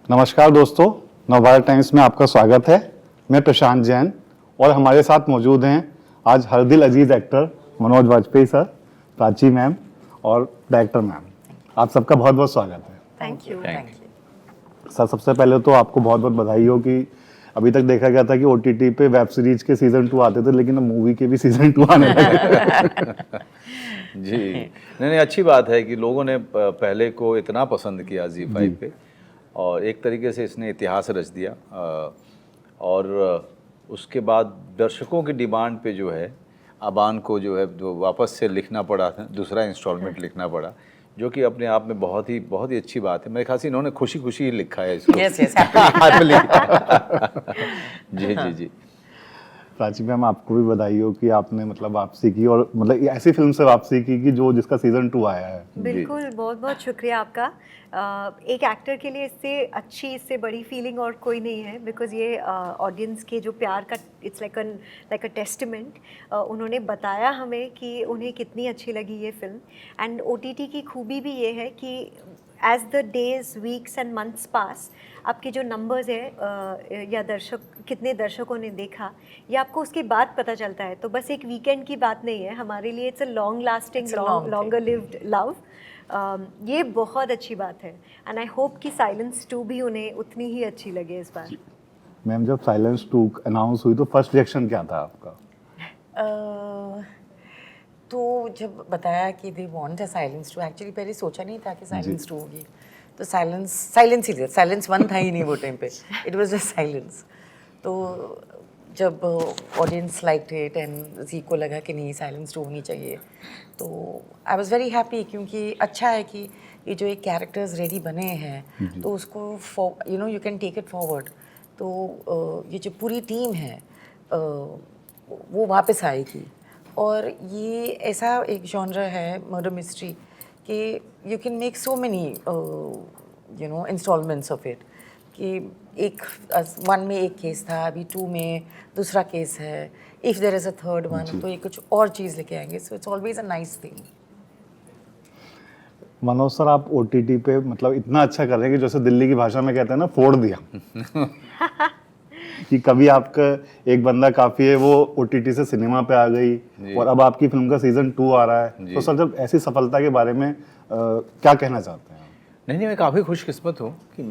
नमस्कार दोस्तों, नवभारत टाइम्स में आपका स्वागत है। मैं प्रशांत जैन और हमारे साथ मौजूद हैं आज हर दिल अजीज actor Manoj Vajpayee sir, Prachi ma'am और डायरेक्टर मैम। आप सबका बहुत बहुत स्वागत है। Thank you. सर, सबसे पहले तो आपको बहुत बहुत बधाई हो कि अभी तक देखा गया था कि ओटीटी पे वेब सीरीज के सीजन 2 आते थे, लेकिन अब मूवी के भी सीजन 2 आने लगे। जी नहीं, अच्छी बात है कि लोगों ने पहले को इतना पसंद किया जी5 पे, और एक तरीके से इसने इतिहास रच दिया। और उसके बाद दर्शकों की डिमांड पे जो है अबान को जो है जो वापस से लिखना पड़ा था, दूसरा इंस्टॉलमेंट लिखना पड़ा, जो कि अपने आप में बहुत ही अच्छी बात है। मेरे ख्याल से इन्होंने खुशी खुशी ही लिखा है इसको। Yes happily. जी जी जी। प्राची मैम, आपको भी बधाई हो कि आपने मतलब वापसी की, और मतलब ऐसी फिल्म से वापसी की कि जिसका सीजन 2 आया है। बिल्कुल, बहुत बहुत शुक्रिया आपका। एक एक्टर के लिए इससे बड़ी फीलिंग और कोई नहीं है, बिकॉज ये ऑडियंस के जो प्यार का इट्स लाइक अ टेस्टिमेंट। उन्होंने बताया हमें कि उन्हें कितनी अच्छी लगी ये फिल्म। एंड ओटीटी की खूबी भी ये है कि as the days weeks and months pass, आपके जो नंबर्स है या कितने दर्शकों ने देखा, ये आपको उसके बाद पता चलता है। तो बस एक वीकेंड की बात नहीं है हमारे लिए, it's a long lasting, longer lived love. ये बहुत अच्छी बात है। एंड आई होप कि साइलेंस 2 भी उन्हें उतनी ही अच्छी लगे इस बार। मैम, जब साइलेंस 2 अनाउंस हुई तो फर्स्ट रिएक्शन क्या था आपका? तो जब बताया कि they want a silence 2, actually पहले सोचा नहीं था कि साइलेंस 2 होगी। तो साइलेंस ही था, साइलेंस 1 था ही नहीं वो टाइम पे, इट वाज जस्ट साइलेंस। तो जब ऑडियंस लाइक्ड इट एंड जी को लगा कि नहीं साइलेंस 2 होनी चाहिए, तो आई वाज वेरी हैप्पी, क्योंकि अच्छा है कि ये जो एक कैरेक्टर्स रेडी बने हैं तो उसको you can take it forward. तो ये जो पूरी टीम है वो वापस आएगी। और ये ऐसा एक जॉनर है मर्डर मिस्ट्री कि you can make so many instalments of it, कि एक 1 में एक केस था, अभी 2 में दूसरा केस है, if there is a third one तो ये कुछ और चीज़ लेके आएंगे। So it's always a nice thing. Manoj sir, आप ओटीटी पे मतलब इतना अच्छा कर रहे हैं कि जैसे दिल्ली की भाषा में कहते हैं ना, फोड़ दिया। कि कभी आपका एक बंदा काफी है, वो ओटीटी से सिनेमा पे आ गई और अब आपकी फिल्म का सीजन 2 आ रहा है। तो सर, जब ऐसी सफलता के बारे में क्या कहना चाहते हैं? नहीं, मैं काफ़ी खुशकिस्मत हूँ कि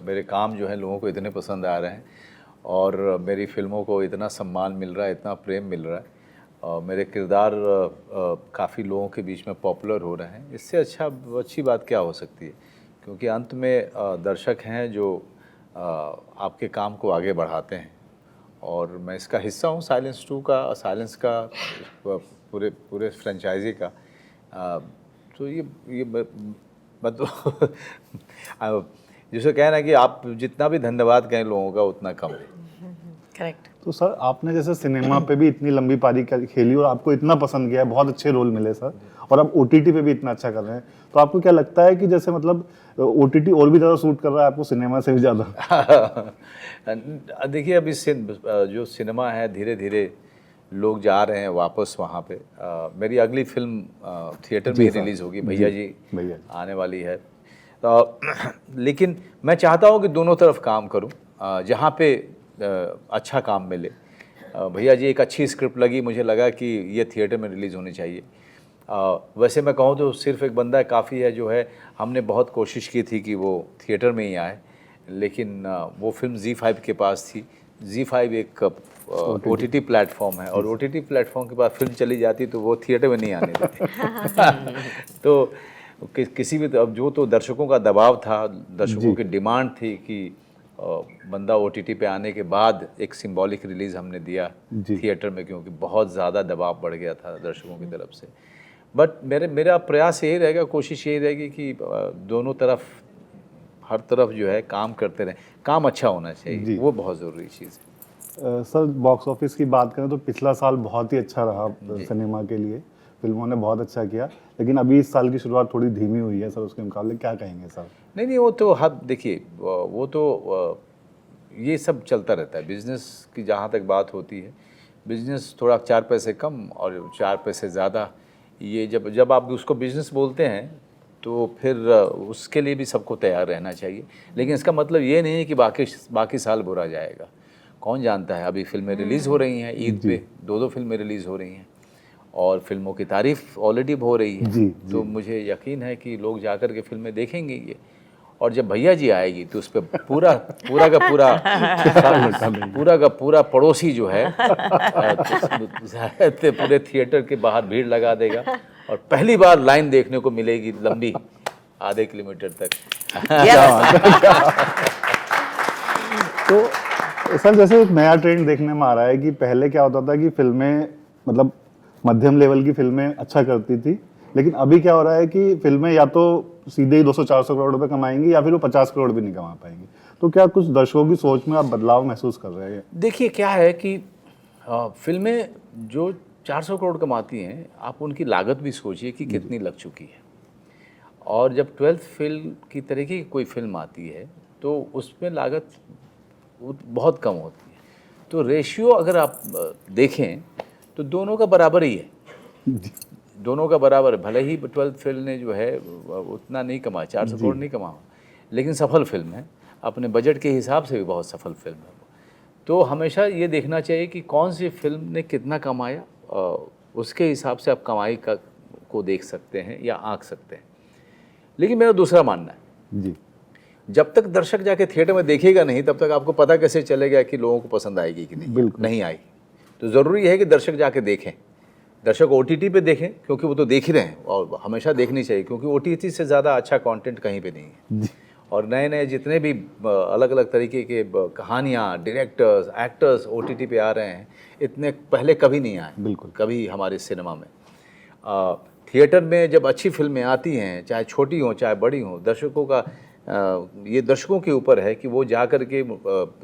मेरे काम जो है लोगों को इतने पसंद आ रहे हैं, और मेरी फिल्मों को इतना सम्मान मिल रहा है, इतना प्रेम मिल रहा है, और मेरे किरदार काफ़ी लोगों के बीच में पॉपुलर हो रहे हैं। इससे अच्छी बात क्या हो सकती है, क्योंकि अंत में दर्शक हैं जो आपके काम को आगे बढ़ाते हैं। और मैं इसका हिस्सा हूँ साइलेंस 2 का, साइलेंस का, पूरे फ्रेंचाइजी का। तो ये मैं तो जिसे कहना है कि आप जितना भी धन्यवाद कहें लोगों का उतना कम है। करेक्ट। तो सर, आपने जैसे सिनेमा पे भी इतनी लंबी पारी खेली और आपको इतना पसंद किया है, बहुत अच्छे रोल मिले सर, और अब ओटीटी पे भी इतना अच्छा कर रहे हैं, तो आपको क्या लगता है कि जैसे मतलब ओटीटी और भी ज़्यादा सूट कर रहा है आपको सिनेमा से भी ज़्यादा? देखिए, अभी जो सिनेमा है धीरे धीरे लोग जा रहे हैं वापस वहाँ पे। मेरी अगली फिल्म थिएटर में रिलीज़ होगी, भैया जी आने वाली है। तो लेकिन मैं चाहता हूँ कि दोनों तरफ काम करूँ, जहाँ पे अच्छा काम मिले। भैया जी एक अच्छी स्क्रिप्ट लगी, मुझे लगा कि ये थिएटर में रिलीज़ होनी चाहिए। वैसे मैं कहूँ तो सिर्फ एक बंदा काफ़ी है, जो है हमने बहुत कोशिश की थी कि वो थिएटर में ही आए, लेकिन वो फिल्म जी5 के पास थी। जी5 एक ओटीटी प्लेटफॉर्म है, और ओटीटी प्लेटफॉर्म के पास फिल्म चली जाती तो वो थिएटर में नहीं आने देते। तो किसी भी अब जो तो दर्शकों का दबाव था, दर्शकों की डिमांड थी कि बंदा ओटीटी पे आने के बाद एक सिंबॉलिक रिलीज़ हमने दिया थिएटर में, क्योंकि बहुत ज़्यादा दबाव बढ़ गया था दर्शकों की तरफ से। बट मेरा प्रयास यही रहेगा, कोशिश यही रहेगी कि दोनों तरफ, हर तरफ जो है काम करते रहें, काम अच्छा होना चाहिए, वो बहुत ज़रूरी चीज़ है। सर, बॉक्स ऑफिस की बात करें तो पिछला साल बहुत ही अच्छा रहा सिनेमा के लिए, फिल्मों ने बहुत अच्छा किया, लेकिन अभी इस साल की शुरुआत थोड़ी धीमी हुई है सर, उसके मुकाबले क्या कहेंगे सर? नहीं, वो तो देखिए, वो तो ये सब चलता रहता है। बिज़नेस की जहाँ तक बात होती है, बिज़नेस थोड़ा 4 पैसे कम और 4 पैसे ज़्यादा, ये जब आप उसको बिज़नेस बोलते हैं तो फिर उसके लिए भी सबको तैयार रहना चाहिए। लेकिन इसका मतलब ये नहीं है कि बाकी साल बुरा जाएगा। कौन जानता है, अभी फिल्में रिलीज़ हो रही हैं, ईद पे 2 फिल्में रिलीज़ हो रही हैं और फिल्मों की तारीफ़ ऑलरेडी हो रही है। जी, तो मुझे यकीन है कि लोग जाकर के फिल्में देखेंगे ये, और जब भैया जी आएगी तो उस पर पूरा का पूरा पड़ोसी जो है तो पूरे थिएटर के बाहर भीड़ लगा देगा और पहली बार लाइन देखने को मिलेगी लंबी, आधे किलोमीटर तक। तो सर जैसे एक नया ट्रेंड देखने में आ रहा है कि पहले क्या होता था कि फिल्में मतलब मध्यम लेवल की फिल्में अच्छा करती थी, लेकिन अभी क्या हो रहा है कि फिल्में या तो सीधे ही 200-400 करोड़ रुपए कमाएंगी या फिर वो 50 करोड़ भी नहीं कमा पाएंगी। तो क्या कुछ दर्शकों की सोच में आप बदलाव महसूस कर रहे हैं? देखिए क्या है कि फिल्में जो 400 करोड़ कमाती हैं, आप उनकी लागत भी सोचिए कि कितनी लग चुकी है। और जब 12th फिल्म की तरीके की कोई फिल्म आती है तो उसमें लागत बहुत कम होती है। तो रेशियो अगर आप देखें तो दोनों का बराबर ही है, दोनों का बराबर। भले ही 12th फिल्म ने जो है उतना नहीं कमा, 400 करोड़ नहीं कमा, लेकिन सफल फिल्म है, अपने बजट के हिसाब से भी बहुत सफल फिल्म है। तो हमेशा ये देखना चाहिए कि कौन सी फिल्म ने कितना कमाया, उसके हिसाब से आप कमाई को देख सकते हैं या आंक सकते हैं। लेकिन मेरा दूसरा मानना है जी, जब तक दर्शक जाके थिएटर में देखेगा नहीं तब तक आपको पता कैसे चलेगा कि लोगों को पसंद आएगी कि नहीं। बिल्कुल नहीं आई तो ज़रूरी है कि दर्शक जाके देखें, दर्शक OTT पे देखें, क्योंकि वो तो देख ही रहे हैं और हमेशा देखनी चाहिए, क्योंकि OTT से ज़्यादा अच्छा कंटेंट कहीं पे नहीं है। और नए नए जितने भी अलग अलग तरीके के कहानियाँ, डायरेक्टर्स, एक्टर्स OTT पे आ रहे हैं, इतने पहले कभी नहीं आए, बिल्कुल कभी हमारे सिनेमा में। थिएटर में जब अच्छी फिल्में आती हैं, चाहे छोटी हों चाहे बड़ी हों, दर्शकों का ये दर्शकों के ऊपर है कि वो जा कर के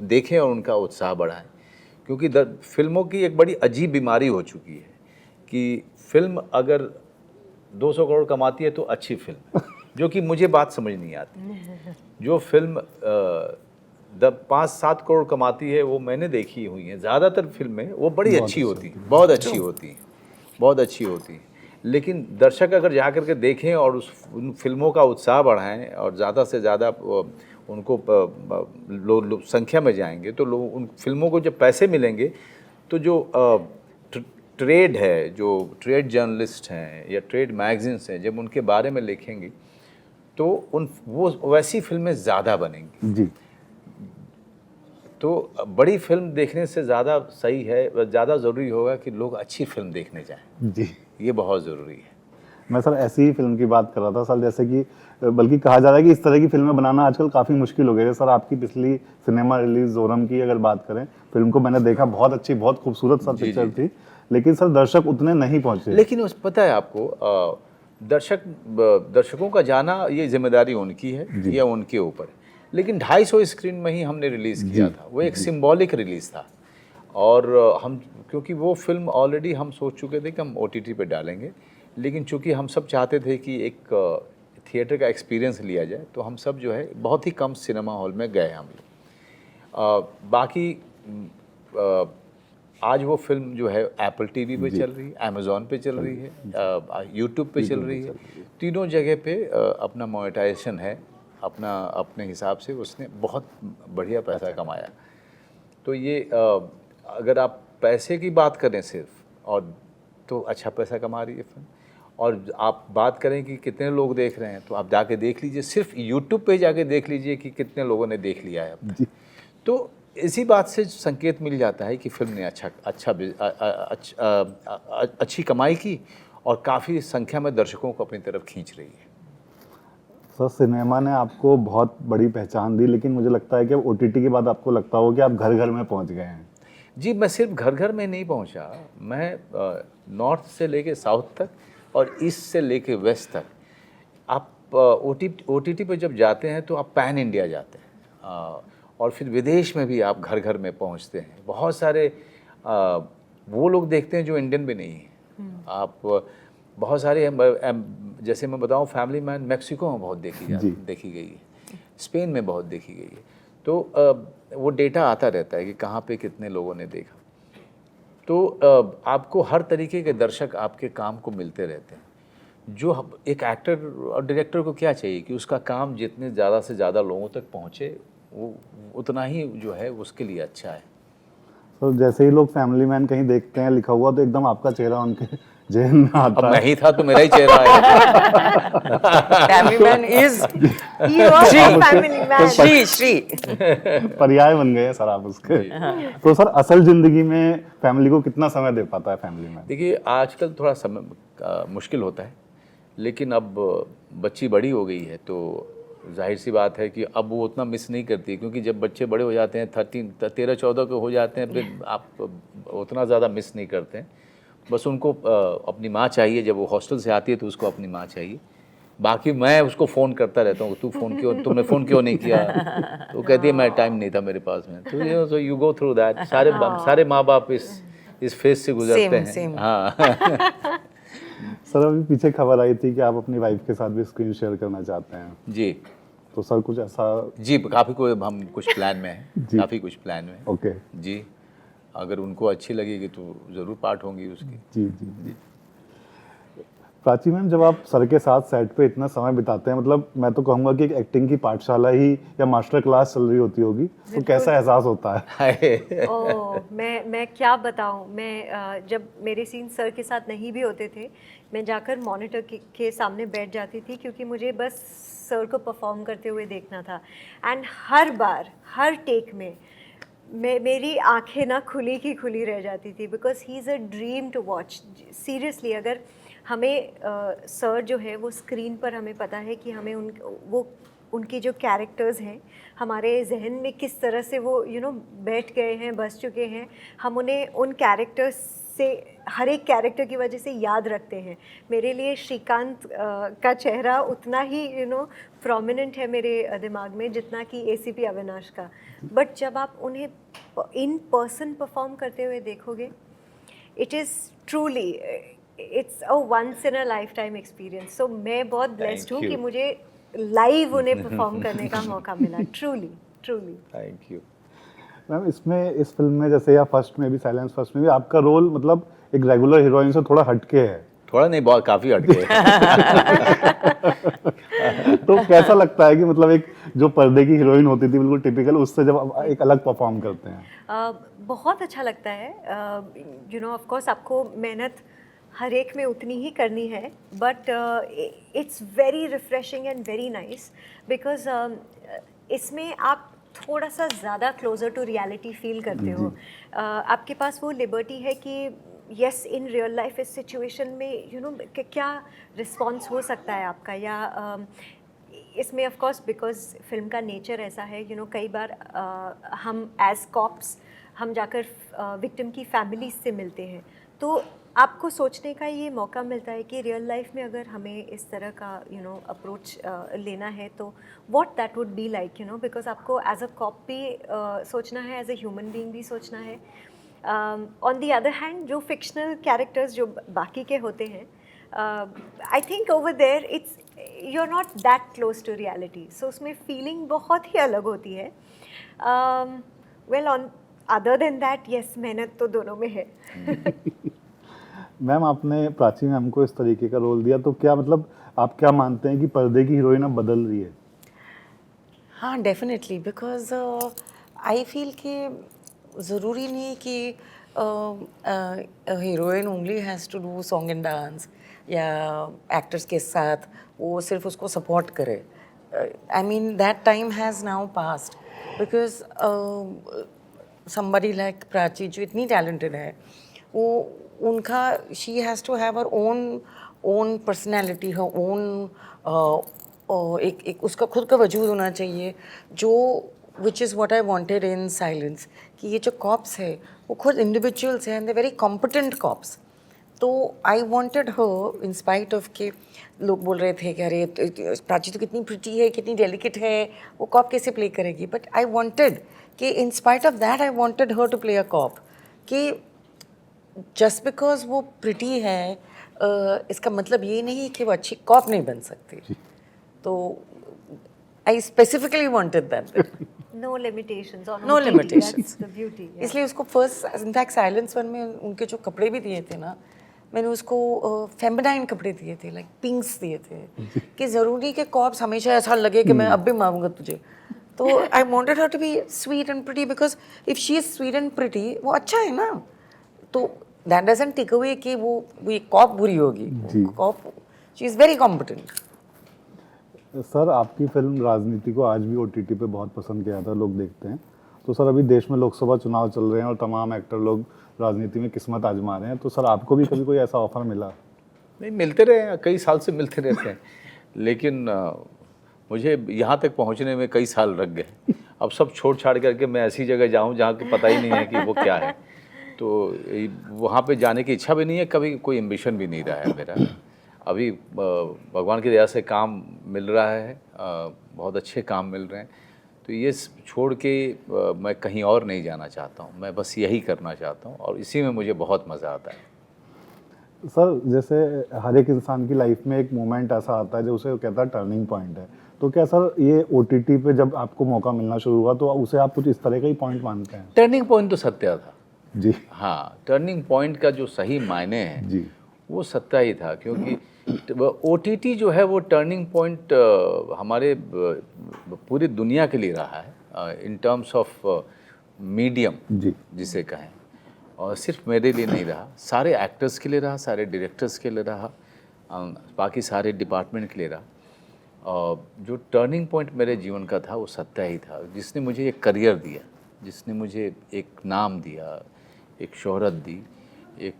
देखें और उनका उत्साह बढ़ाएं। क्योंकि फिल्मों की एक बड़ी अजीब बीमारी हो चुकी है कि फिल्म अगर 200 करोड़ कमाती है तो अच्छी फिल्म, जो कि मुझे बात समझ नहीं आती। जो फिल्म 5-7 करोड़ कमाती है वो मैंने देखी हुई हैं, ज़्यादातर फिल्में वो बड़ी अच्छी होती हैं, बहुत अच्छी होती हैं, बहुत अच्छी होती हैं। लेकिन दर्शक अगर जा कर के देखें और उन फिल्मों का उत्साह बढ़ाएं और ज़्यादा से ज़्यादा उनको संख्या में जाएंगे तो लोग उन फिल्मों को जब पैसे मिलेंगे तो जो ट्रेड है, जो ट्रेड जर्नलिस्ट हैं या ट्रेड मैगजीन्स हैं, जब उनके बारे में लिखेंगे तो वो वैसी फिल्में ज़्यादा बनेंगी। जी, तो बड़ी फिल्म देखने से ज़्यादा सही है, ज़्यादा ज़रूरी होगा कि लोग अच्छी फिल्म देखने जाएं। जी, ये बहुत ज़रूरी है। मैं सर ऐसी ही फिल्म की बात कर रहा था सर, जैसे कि बल्कि कहा जा रहा है कि इस तरह की फिल्में बनाना आजकल काफ़ी मुश्किल हो गई है। सर आपकी पिछली सिनेमा रिलीज जोरम की अगर बात करें, फिल्म को मैंने देखा, बहुत अच्छी, बहुत खूबसूरत सर पिक्चर थी, लेकिन सर दर्शक उतने नहीं पहुंचे। लेकिन पता है आपको, दर्शकों का जाना ये जिम्मेदारी उनकी है या उनके ऊपर है। लेकिन 250 स्क्रीन में ही हमने रिलीज़ किया था, वो एक सिंबॉलिक रिलीज़ था। और हम क्योंकि वो फिल्म ऑलरेडी हम सोच चुके थे कि हम OTT पे डालेंगे, लेकिन चूंकि हम सब चाहते थे कि एक थिएटर का एक्सपीरियंस लिया जाए, तो हम सब जो है बहुत ही कम सिनेमा हॉल में गए हम लोग। बाकी आज वो फिल्म जो है Apple TV पे चल रही है, Amazon पे चल रही है, YouTube पे चल रही है, तीनों जगह पे अपना मोनेटाइजेशन है, अपने हिसाब से उसने बहुत बढ़िया पैसा कमाया। तो ये अगर आप पैसे की बात करें सिर्फ, और तो अच्छा पैसा कमा रही है फिल्म। और आप बात करें कि कितने लोग देख रहे हैं, तो आप जाके देख लीजिए, सिर्फ YouTube पे जाके देख लीजिए कि कितने लोगों ने देख लिया है अब तक। तो इसी बात से संकेत मिल जाता है कि फिल्म ने अच्छी कमाई की और काफ़ी संख्या में दर्शकों को अपनी तरफ खींच रही है। सर सिनेमा ने आपको बहुत बड़ी पहचान दी, लेकिन मुझे लगता है कि OTT के बाद आपको लगता हो कि आप घर घर में पहुंच गए हैं। जी, मैं सिर्फ घर घर में नहीं पहुंचा, मैं नॉर्थ से लेके साउथ तक और ईस्ट से लेके वेस्ट तक। आप OTT पे जब जाते हैं तो आप पैन इंडिया जाते हैं, और फिर विदेश में भी आप घर घर में पहुंचते हैं। बहुत सारे वो लोग देखते हैं जो इंडियन भी नहीं हैं। आप बहुत सारे, जैसे मैं बताऊं, फैमिली मैन मैक्सिको में बहुत देखी गई है, स्पेन में बहुत देखी गई है। तो वो डेटा आता रहता है कि कहाँ पे कितने लोगों ने देखा। तो आपको हर तरीके के दर्शक आपके काम को मिलते रहते हैं। जो एक एक्टर और डायरेक्टर को क्या चाहिए कि उसका काम जितने ज़्यादा से ज़्यादा लोगों तक पहुँचे, वो उतना ही जो है उसके लिए अच्छा है। तो जैसे ही लोग फैमिली मैन कहीं देखते हैं लिखा हुआ तो एकदम आपका चेहरा उनके जहन में अब आता मैं है। ही था तो मेरा ही चेहरा है। Family man is You are a family man. Shri पर्याय बन गए हैं सर आप उसके। तो सर असल जिंदगी में फैमिली को कितना समय दे पाता है फैमिली मैन? देखिए आजकल थोड़ा समय मुश्किल होता है, लेकिन अब बच्ची बड़ी हो गई है तो जाहिर सी बात है कि अब वो उतना मिस नहीं करती, क्योंकि जब बच्चे बड़े हो जाते हैं 13-14 के हो जाते हैं फिर आप उतना ज़्यादा मिस नहीं करते हैं। बस उनको अपनी माँ चाहिए, जब वो हॉस्टल से आती है तो उसको अपनी माँ चाहिए। बाकी मैं उसको फ़ोन करता रहता हूँ, तुमने फ़ोन क्यों नहीं किया? तो कहती है मैं टाइम नहीं था मेरे पास में। तो यू गो थ्रू दैट। सारे माँ बाप इस फेज से गुजरते हैं। हाँ। सर अभी पीछे खबर आई थी कि आप अपनी वाइफ के साथ भी स्क्रीन शेयर करना चाहते हैं, जी तो सर कुछ ऐसा? जी, हम कुछ प्लान में हैं, काफ़ी कुछ प्लान में हैं। ओके जी, अगर उनको अच्छी लगेगी तो ज़रूर पार्ट होंगी उसकी। जी जी जी। प्राची मैम, जब आप सर के साथ सेट पे इतना समय बिताते हैं, मतलब मैं तो कहूँगा कि एक एक्टिंग की पाठशाला ही या मास्टर क्लास चल रही होती होगी, तो कैसा एहसास होता है? ओह, मैं क्या बताऊं। मैं जब मेरे सीन सर के साथ नहीं भी होते थे, मैं जाकर मॉनिटर के सामने बैठ जाती थी, क्योंकि मुझे बस सर को परफॉर्म करते हुए देखना था। And her bar her take में मेरी आंखें ना खुली की खुली रह जाती थी, because he is a dream to watch. Seriously, अगर हमें सर जो है वो स्क्रीन पर, हमें पता है कि हमें उनके जो कैरेक्टर्स हैं हमारे जहन में किस तरह से वो बैठ गए हैं, बस चुके हैं। हम उन्हें उन कैरेक्टर्स से, हर एक कैरेक्टर की वजह से याद रखते हैं। मेरे लिए श्रीकांत का चेहरा उतना ही प्रोमिनेंट है मेरे दिमाग में जितना कि एसीपी अविनाश का। बट जब आप उन्हें इन पर्सन परफॉर्म करते हुए देखोगे, it is truly, it's a once in a lifetime experience. So मैं बहुत ब्लेस्ड हूँ कि मुझे लाइव उन्हें परफॉर्म करने का मौका मिला। Truly truly. Thank you ma'am, इस फिल्म में जैसे या फर्स्ट में भी, साइलेंस फर्स्ट में भी, आपका रोल मतलब एक रेगुलर हीरोइन से थोड़ा हटके है। थोड़ा नहीं, बहुत काफ़ी हटके तो कैसा लगता है कि मतलब एक जो पर्दे की हीरोइन होती थी बिल्कुल टिपिकल, उससे जब आप एक अलग परफॉर्म करते हैं? बहुत अच्छा लगता है। ऑफ कोर्स आपको मेहनत हर एक में उतनी ही करनी है, but it's very refreshing and very nice, because इसमें आप थोड़ा सा ज़्यादा क्लोजर टू रियलिटी फील करते हो। आपके पास वो लिबर्टी है कि यस, इन रियल लाइफ इस सिचुएशन में क्या रिस्पॉन्स हो सकता है आपका, या इसमें ऑफ कोर्स बिकॉज फिल्म का नेचर ऐसा है, कई बार हम एज कॉप्स हम जाकर विक्टिम की फैमिली से मिलते हैं, तो आपको सोचने का ये मौका मिलता है कि रियल लाइफ में अगर हमें इस तरह का अप्रोच लेना है तो what that would be like, because आपको एज अ कॉप भी सोचना है, एज अ ह्यूमन बीइंग भी सोचना है। ऑन दी अदर हैंड, जो फिक्शनल कैरेक्टर्स जो बाकी के होते हैं, I think over there it's you are not that close to reality, so उसमें फीलिंग बहुत ही अलग होती है। Well, on other than that, yes, मेहनत तो दोनों में है। मैम, आपने प्राची मैम को इस तरीके का रोल दिया, तो क्या मतलब आप क्या मानते हैं कि पर्दे की हीरोइन अब बदल रही है? हाँ, डेफिनेटली, बिकॉज आई फील कि ज़रूरी नहीं कि heroine only has to do song and dance, या एक्टर्स के साथ वो सिर्फ उसको सपोर्ट करे। I mean that time has now past, because somebody like Prachi जो इतनी टैलेंटेड है, वो उनका she has to have her own personality, her own एक उसका खुद का वजूद होना चाहिए, जो which is what I wanted in Silence, कि ये जो कॉप्स है वो खुद इंडिविजुअल्स हैं and they very competent cops. तो I wanted her, in spite of के लोग बोल रहे थे कि अरे प्राची तो कितनी प्रिटी है, कितनी डेलिकेट है, वो कॉप कैसे प्ले करेगी, बट आई वॉन्टेड कि in spite of that I wanted her to play a cop, कि जस्ट बिकॉज वो प्रिटी है इसका मतलब ये नहीं कि वो अच्छी कॉप नहीं बन सकती। तो I specifically wanted that. No limitations on No OTT, limitations. that's the beauty, yeah. इसलिए उसको फर्स्ट, इनफैक्ट साइलेंस वन में उनके जो कपड़े भी दिए थे ना, मैंने उसको फेमिनाइन कपड़े दिए थे, लाइक पिंक्स दिए थे कि ज़रूरी कि कॉप्स हमेशा ऐसा लगे कि मैं अब भी मारूंगा तुझे। तो I wanted her to be sweet and pretty, because if she is sweet and pretty वो अच्छा है ना, तो दैट डजंट टेक अवे कि वो कॉप बुरी होगी। Cop she is very competent. Sir आपकी फिल्म राजनीति को आज भी ओटीटी पे बहुत पसंद किया था, लोग देखते हैं। तो सर अभी देश में लोकसभा चुनाव चल रहे हैं और तमाम एक्टर लोग राजनीति में किस्मत आजमा रहे हैं, तो सर आपको भी कभी कोई ऐसा ऑफर मिला? नहीं, मिलते रहे हैं, कई साल से मिलते रहते हैं, लेकिन मुझे यहाँ तक पहुँचने में कई साल लग गए। अब सब छोड़ छाड़ करके मैं ऐसी जगह जाऊँ जहाँ को पता ही नहीं है कि वो क्या है, तो वहाँ पे जाने की इच्छा भी नहीं है, कभी कोई एम्बिशन भी नहीं रहा है मेरा। अभी भगवान की दया से काम मिल रहा है, बहुत अच्छे काम मिल रहे हैं, तो ये छोड़ के मैं कहीं और नहीं जाना चाहता हूँ, मैं बस यही करना चाहता हूँ और इसी में मुझे बहुत मज़ा आता है। सर जैसे हर एक इंसान की लाइफ में एक मोमेंट ऐसा आता है जो उसे कहता है टर्निंग पॉइंट है, तो क्या सर ये ओटीटी पे जब आपको मौका मिलना शुरू हुआ तो उसे आप कुछ इस तरह का ही पॉइंट मानते हैं? टर्निंग पॉइंट तो सत्या था जी। हाँ, टर्निंग पॉइंट का जो सही मायने हैं जी, वो सत्या ही था, क्योंकि ओटीटी जो है वो टर्निंग पॉइंट हमारे पूरी दुनिया के लिए रहा है, इन टर्म्स ऑफ मीडियम जी, जिसे कहें, और सिर्फ मेरे लिए नहीं रहा, सारे एक्टर्स के लिए रहा, सारे डायरेक्टर्स के लिए रहा, बाकी सारे डिपार्टमेंट के लिए रहा। और जो टर्निंग पॉइंट मेरे जीवन का था वो सत्या ही था, जिसने मुझे एक करियर दिया, जिसने मुझे एक नाम दिया, एक शोहरत दी, एक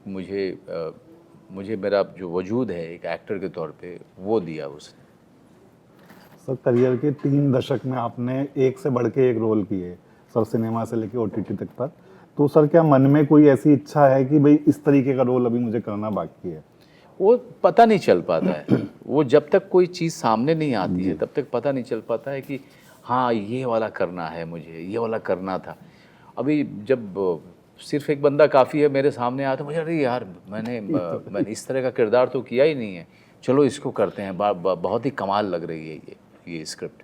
मुझे मेरा जो वजूद है एक एक्टर के तौर पे वो दिया उसने। सर करियर के 3 दशक में आपने एक से बढ़ के एक रोल किए सर, सिनेमा से लेके ओटीटी तक पर, तो सर क्या मन में कोई ऐसी इच्छा है कि भाई इस तरीके का रोल अभी मुझे करना बाकी है? वो पता नहीं चल पाता है, वो जब तक कोई चीज़ सामने नहीं आती है तब तक पता नहीं चल पाता है कि हाँ ये वाला करना है, मुझे ये वाला करना था। अभी जब सिर्फ एक बंदा काफ़ी है मेरे सामने आया तो मुझे अरे यार मैंने इस तरह का किरदार तो किया ही नहीं है, चलो इसको करते हैं, बहुत ही कमाल लग रही है ये स्क्रिप्ट,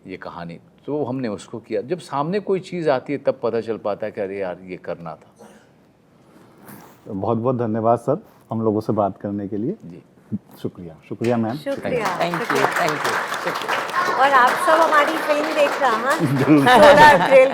ये कहानी, तो हमने उसको किया। जब सामने कोई चीज़ आती है तब पता चल पाता है कि अरे यार ये करना था। बहुत बहुत धन्यवाद सर हम लोगों से बात करने के लिए। जी, शुक्रिया। शुक्रिया मैम। शुक्रिया। Thank you, thank you. और आप सब हमारी फिल्म देख रहा 16 अप्रैल